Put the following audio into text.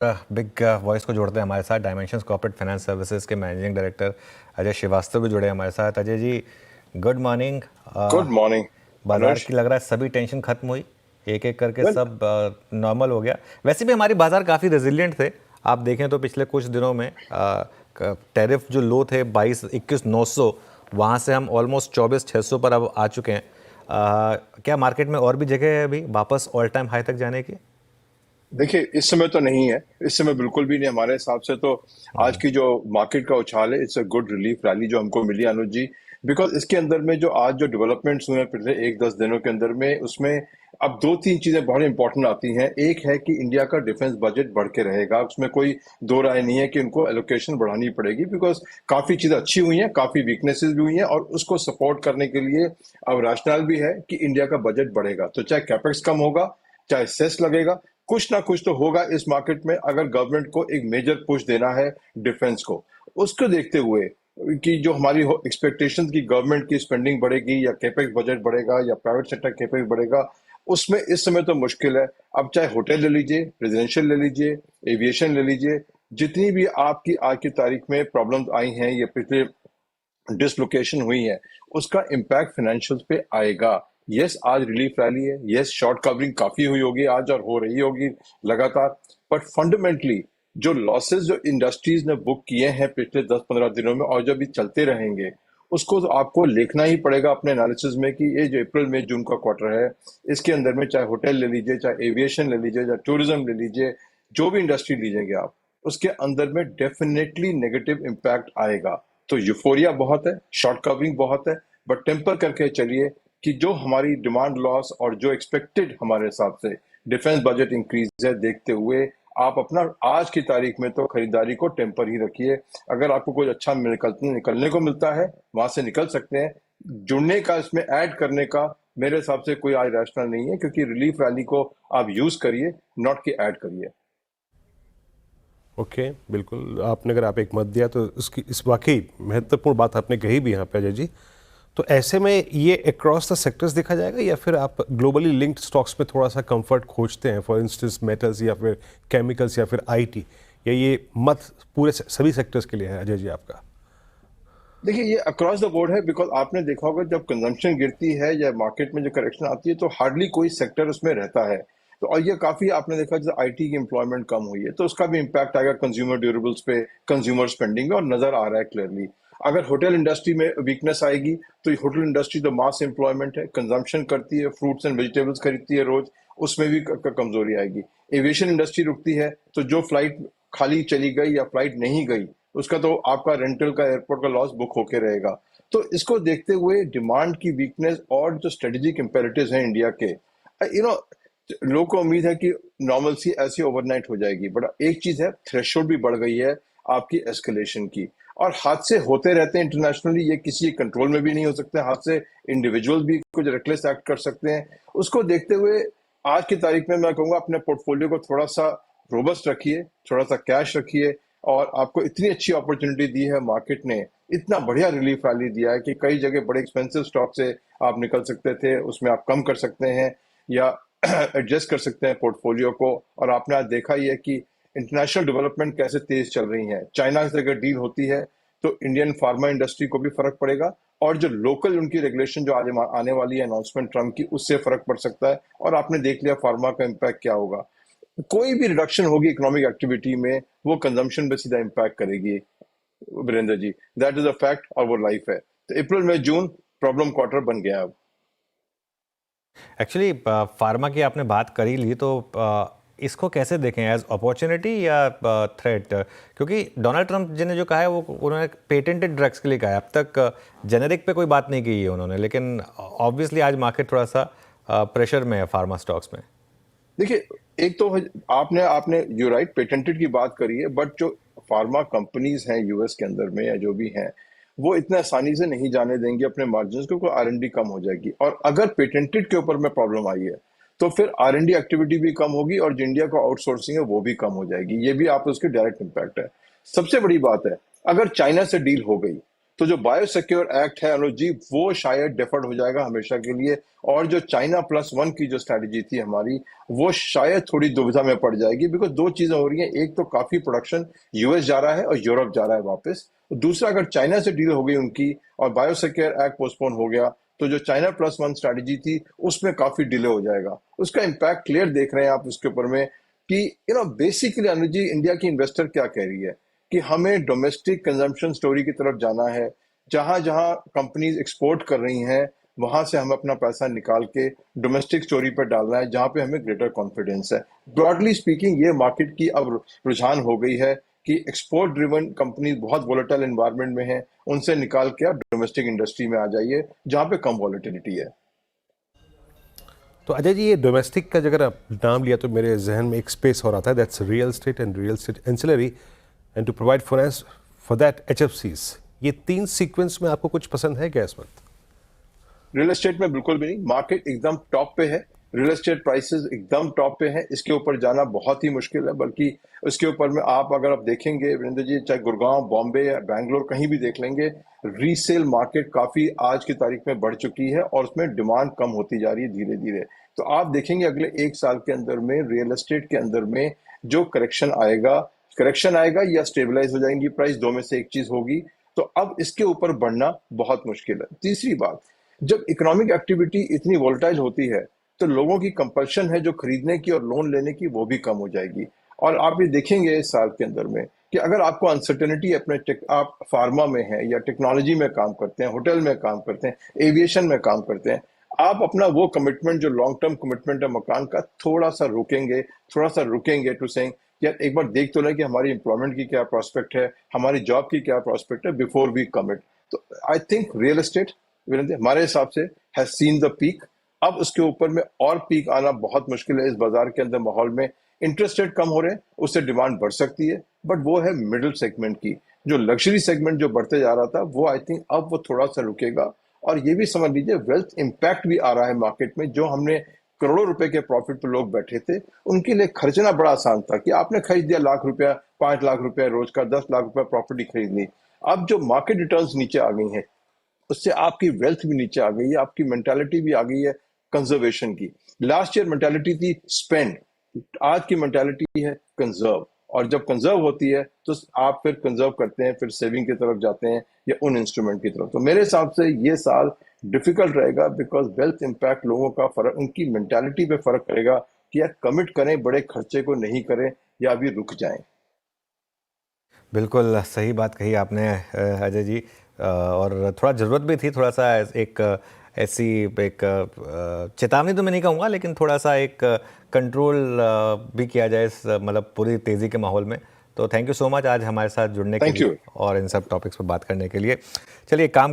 Big voice को जोड़ते हैं हमारे साथ डायमेंशंस कॉर्पोरेट फाइनेंस सर्विसेज के मैनेजिंग डायरेक्टर अजय श्रीवास्तव भी जुड़े हैं हमारे साथ। Ajay ji, good morning. Good morning बाजार अनुज। की लग रहा है सभी टेंशन खत्म हुई, एक एक करके वेल, सब नॉर्मल हो गया। वैसे भी हमारी बाजार काफ़ी रेजिलिएंट थे। आप देखें तो पिछले कुछ दिनों में टैरिफ जो लो थे 22-21,900, वहाँ से हम ऑलमोस्ट 24,600 पर अब आ चुके हैं। क्या मार्केट में और भी जगह है अभी वापस ऑल टाइम हाई तक जाने की? देखिए इस समय तो नहीं है, इस समय बिल्कुल भी नहीं हमारे हिसाब से तो। आज की जो मार्केट का उछाल है, it's a good relief rally जो हमको मिली अनुज जी। बिकॉज इसके अंदर में जो आज जो डेवलपमेंट्स हुए हैं पिछले 1-10 दिनों के अंदर में, उसमें अब दो तीन चीजें बहुत इंपॉर्टेंट आती हैं। एक है कि इंडिया का डिफेंस बजट बढ़ के रहेगा, उसमें कोई दो राय नहीं है कि उनको एलोकेशन बढ़ानी पड़ेगी। बिकॉज काफी चीजें अच्छी हुई हैं, काफी वीकनेसेस भी हुई हैं, और उसको सपोर्ट करने के लिए अब रैशनल भी है कि इंडिया का बजट बढ़ेगा। तो चाहे कैपेक्स कम होगा, चाहे सेस लगेगा, कुछ ना कुछ तो होगा इस मार्केट में, अगर गवर्नमेंट को एक मेजर पुश देना है डिफेंस को। उसको देखते हुए कि जो हमारी एक्सपेक्टेशन की गवर्नमेंट की स्पेंडिंग बढ़ेगी या कैपेक्स बजट बढ़ेगा या प्राइवेट सेक्टर कैपेक्स बढ़ेगा, उसमें इस समय तो मुश्किल है। अब चाहे होटल ले लीजिए, रेजिडेंशियल ले लीजिए, एविएशन ले लीजिए, जितनी भी आपकी आज की तारीख में प्रॉब्लम्स आई हैं, ये पिछले डिसलोकेशन हुई है, उसका इम्पैक्ट फाइनेंशियल्स पे आएगा। यस, आज रिलीफ रैली है, यस शॉर्ट कवरिंग काफी हुई होगी आज और हो रही होगी लगातार, बट फंडामेंटली जो लॉसेस जो इंडस्ट्रीज ने बुक किए हैं पिछले 10-15 दिनों में और जो भी चलते रहेंगे, उसको तो आपको लिखना ही पड़ेगा अपने एनालिसिस में कि ये जो अप्रैल मई जून का क्वार्टर है, इसके अंदर में चाहे होटल ले लीजिए, चाहे एविएशन ले लीजिए, चाहे टूरिज्म ले लीजिए, जो भी इंडस्ट्री लीजिएंगे आप, उसके अंदर में डेफिनेटली नेगेटिव इम्पैक्ट आएगा। तो यूफोरिया बहुत है, शॉर्ट कवरिंग बहुत है, बट टेम्पर करके चलिए कि जो हमारी डिमांड लॉस और जो एक्सपेक्टेड हमारे हिसाब से डिफेंस बजट इंक्रीज है देखते हुए, आप अपना आज की तारीख में तो खरीदारी को टेम्पर ही रखिए। अगर आपको कुछ अच्छा निकलने को मिलता है, वहां से निकल सकते हैं। जुड़ने का, इसमें ऐड करने का मेरे हिसाब से कोई आज रैशनल नहीं है, क्योंकि रिलीफ रैली को आप यूज करिए, नॉट कि ऐड करिए। ओके, बिल्कुल। आपने अगर आप एक मत दिया तो उसकी इस वाकई महत्वपूर्ण बात आपने कही भी यहाँ पे अजय जी। तो ऐसे में ये अक्रॉस द सेक्टर्स देखा जाएगा या फिर आप ग्लोबली लिंक्ड स्टॉक्स में थोड़ा सा कंफर्ट खोजते हैं, फॉर इंस्टेंस मेटल्स या फिर केमिकल्स या फिर आईटी, या ये मत पूरे सभी सेक्टर्स के लिए है अजय जी आपका? देखिए ये अक्रॉस द बोर्ड है, बिकॉज आपने देखा होगा जब कंजम्पशन गिरती है या मार्केट में जो करेक्शन आती है, तो हार्डली कोई सेक्टर उसमें रहता है। तो और ये काफी आपने देखा जैसे आईटी की एम्प्लॉयमेंट कम हुई है, तो उसका भी इम्पैक्ट आएगा कंज्यूमर ड्यूरेबल्स पे, कंज्यूमर स्पेंडिंग में, और नजर आ रहा है क्लियरली। अगर होटल इंडस्ट्री में वीकनेस आएगी, तो होटल इंडस्ट्री तो मास एम्प्लॉयमेंट है, कंजम्पशन करती है, फ्रूट्स एंड वेजिटेबल्स खरीदती है रोज, उसमें भी कमजोरी आएगी। एविएशन इंडस्ट्री रुकती है, तो जो फ्लाइट खाली चली गई या फ्लाइट नहीं गई, उसका तो आपका रेंटल का, एयरपोर्ट का लॉस बुक होके रहेगा। तो इसको देखते हुए डिमांड की वीकनेस और जो स्ट्रेटेजिक इंपेरेटिव्स हैं इंडिया के, लोगों को उम्मीद है कि नॉर्मलसी ऐसी ओवरनाइट हो जाएगी, बट एक चीज है, थ्रेशोल्ड भी बढ़ गई है आपकी एस्केलेशन की। और हादसे होते रहते हैं इंटरनेशनली, ये किसी कंट्रोल में भी नहीं हो सकते हादसे। इंडिविजुअल भी कुछ रेकलेस एक्ट कर सकते हैं। उसको देखते हुए आज की तारीख में मैं कहूंगा अपने पोर्टफोलियो को थोड़ा सा रोबस्ट रखिए, थोड़ा सा कैश रखिए। और आपको इतनी अच्छी अपॉर्चुनिटी दी है मार्केट ने, इतना बढ़िया रिलीफ रैली दिया है कि कई जगह बड़े एक्सपेंसिव स्टॉक से आप निकल सकते थे, उसमें आप कम कर सकते हैं या एडजस्ट कर सकते हैं पोर्टफोलियो को। और आपने आज देखा ही है कि इंटरनेशनल डेवलपमेंट कैसे तेज चल रही है। चाइना से अगर डील होती है, तो इंडियन फार्मा इंडस्ट्री को भी फर्क पड़ेगा, और जो लोकल उनकी रेगुलेशन जो आने वाली है अनाउंसमेंट ट्रम्प की, उससे फर्क पड़ सकता है। और आपने देख लिया फार्मा का इम्पैक्ट क्या होगा। कोई भी रिडक्शन होगी इकोनॉमिक एक्टिविटी में, वो कंजम्पशन पे सीधा इम्पैक्ट करेगी Virendra ji. That is a fact, और वो लाइफ है। तो अप्रैल में जून प्रॉब्लम क्वार्टर बन गया अब। एक्चुअली फार्मा की आपने बात कर ही ली, तो इसको कैसे देखें, एज अपॉर्चुनिटी या थ्रेट? क्योंकि डोनाल्ड ट्रंप जी ने जो कहा है वो उन्होंने पेटेंटेड ड्रग्स के लिए कहा है। अब तक जेनेरिक पे कोई बात नहीं की है उन्होंने, लेकिन ऑब्वियसली आज मार्केट थोड़ा सा प्रेशर में है फार्मा स्टॉक्स में। देखिए, एक तो आपने आपने यू राइट, पेटेंटेड की बात करी है, बट जो फार्मा कंपनीज हैं यूएस के अंदर में या जो भी हैं, वो इतने आसानी से नहीं जाने देंगे अपने मार्जिन को, आर&डी कम हो जाएगी। और अगर पेटेंटेड के ऊपर में प्रॉब्लम आई है, तो फिर आर&डी एक्टिविटी भी कम होगी, और जो इंडिया को आउटसोर्सिंग है वो भी कम हो जाएगी। ये भी आप उसके डायरेक्ट इम्पैक्ट है। सबसे बड़ी बात है, अगर चाइना से डील हो गई, तो जो बायोसिक्योर एक्ट है अनुज जी, वो शायद डेफर्ड हो जाएगा हमेशा के लिए, और जो चाइना +1 की जो स्ट्रैटेजी थी हमारी, वो शायद थोड़ी दुविधा में पड़ जाएगी। बिकॉज दो चीजें हो रही हैं, एक तो काफी प्रोडक्शन यूएस जा रहा है और यूरोप जा रहा है वापस, दूसरा अगर चाइना से डील हो गई उनकी और बायोसिक्योर एक्ट पोस्टपोन हो गया, तो जो चाइना +1 स्ट्रैटेजी थी उसमें काफी डिले हो जाएगा। उसका इम्पैक्ट क्लियर देख रहे हैं आप उसके ऊपर में कि बेसिकली अनुज जी, इंडिया की इन्वेस्टर क्या कह रही है कि हमें डोमेस्टिक कंजम्पशन स्टोरी की तरफ जाना है। जहां जहां कंपनीज एक्सपोर्ट कर रही हैं वहां से हमें अपना पैसा निकाल के डोमेस्टिक स्टोरी पर डालना है, जहां पे हमें ग्रेटर कॉन्फिडेंस है। ब्रॉडली स्पीकिंग ये मार्केट की अब रुझान हो गई है कि एक्सपोर्ट ड्रिवन कंपनी बहुत वोलेटाइल एनवायरनमेंट में है, उनसे निकाल के आप डोमेस्टिक इंडस्ट्री में आ जाइए जहां पे कम वॉलेटिलिटी है। तो अजय जी, ये डोमेस्टिक का अगर आप नाम लिया तो मेरे जहन में एक स्पेस हो रहा था, that's real estate and real estate ancillary and to provide finance for that HFCs। ये 3 सीक्वेंस में आपको कुछ पसंद है क्या इस वक्त? रियल एस्टेट में बिल्कुल भी नहीं, मार्केट एकदम टॉप पे है, रियल एस्टेट प्राइसेस एकदम टॉप पे है, इसके ऊपर जाना बहुत ही मुश्किल है। बल्कि उसके ऊपर में अगर आप देखेंगे वीरेंद्र जी, चाहे गुड़गांव, बॉम्बे या बैंगलोर कहीं भी देख लेंगे, रीसेल मार्केट काफी आज की तारीख में बढ़ चुकी है और उसमें डिमांड कम होती जा रही है धीरे धीरे। तो आप देखेंगे अगले 1 साल के अंदर में रियल एस्टेट के अंदर में जो करेक्शन आएगा या स्टेबलाइज हो जाएंगी प्राइस, दो में से एक चीज होगी। तो अब इसके ऊपर बढ़ना बहुत मुश्किल है। तीसरी बात, जब इकोनॉमिक एक्टिविटी इतनी वोलेटाइल होती है तो लोगों की कंपल्शन है जो खरीदने की और लोन लेने की, वो भी कम हो जाएगी। और आप ये देखेंगे इस साल के अंदर में कि अगर आपको अनसर्टेनिटी आप फार्मा में हैं या टेक्नोलॉजी में काम करते हैं, होटल में काम करते हैं, एविएशन में काम करते हैं, आप अपना वो कमिटमेंट जो लॉन्ग टर्म कमिटमेंट है मकान का, थोड़ा सा रुकेंगे टू सेइंग यार एक बार देख तो लें कि हमारी एम्प्लॉयमेंट की क्या प्रोस्पेक्ट है, हमारी जॉब की क्या प्रोस्पेक्ट है, बिफोर वी कमिट। तो आई थिंक रियल एस्टेट हमारे हिसाब से हैज सीन द पीक। अब उसके ऊपर में और पीक आना बहुत मुश्किल है इस बाजार के अंदर माहौल में। इंटरेस्ट रेट कम हो रहे हैं, उससे डिमांड बढ़ सकती है, बट वो है मिडिल सेगमेंट की। जो लग्जरी सेगमेंट जो बढ़ते जा रहा था, वो आई थिंक अब वो थोड़ा सा रुकेगा। और ये भी समझ लीजिए वेल्थ इम्पैक्ट भी आ रहा है मार्केट में। जो हमने करोड़ों रुपए के प्रॉफिट पे लोग बैठे थे, उनके लिए खर्चना बड़ा आसान था कि आपने खरीद दिया लाख रुपया, 5 लाख रुपया रोज का, 10 लाख रुपया प्रॉपर्टी खरीद ली। अब जो मार्केट रिटर्न्स नीचे आ गई हैं, उससे आपकी वेल्थ भी नीचे आ गई है, आपकी मेंटालिटी भी आ गई है कंजर्वेशन की। लास्ट ईयर मेंटालिटी थी स्पेंड, आज की मेंटालिटी है कंजर्व। और जब कंजर्व होती है तो आप फिर कंजर्व करते हैं, फिर सेविंग की तरफ जाते हैं या उन इंस्ट्रूमेंट की तरफ। तो मेरे हिसाब से ये साल डिफिकल्ट रहेगा, बिकॉज वेल्थ इम्पैक्ट लोगों का फर्क, उनकी मेंटालिटी पे फर्क करेगा कि यार कमिट करें बड़े खर्चे को, नहीं करें या अभी रुक जाएं। बिल्कुल सही बात कही आपने अजय जी, और थोड़ा ज़रूरत भी थी, थोड़ा सा एक ऐसी एक चेतावनी तो मैं नहीं कहूँगा, लेकिन थोड़ा सा एक कंट्रोल भी किया जाए इस मतलब पूरी तेज़ी के माहौल में। तो थैंक यू सो मच आज हमारे साथ जुड़ने के लिए और इन सब टॉपिक्स पर बात करने के लिए। चलिए एक काम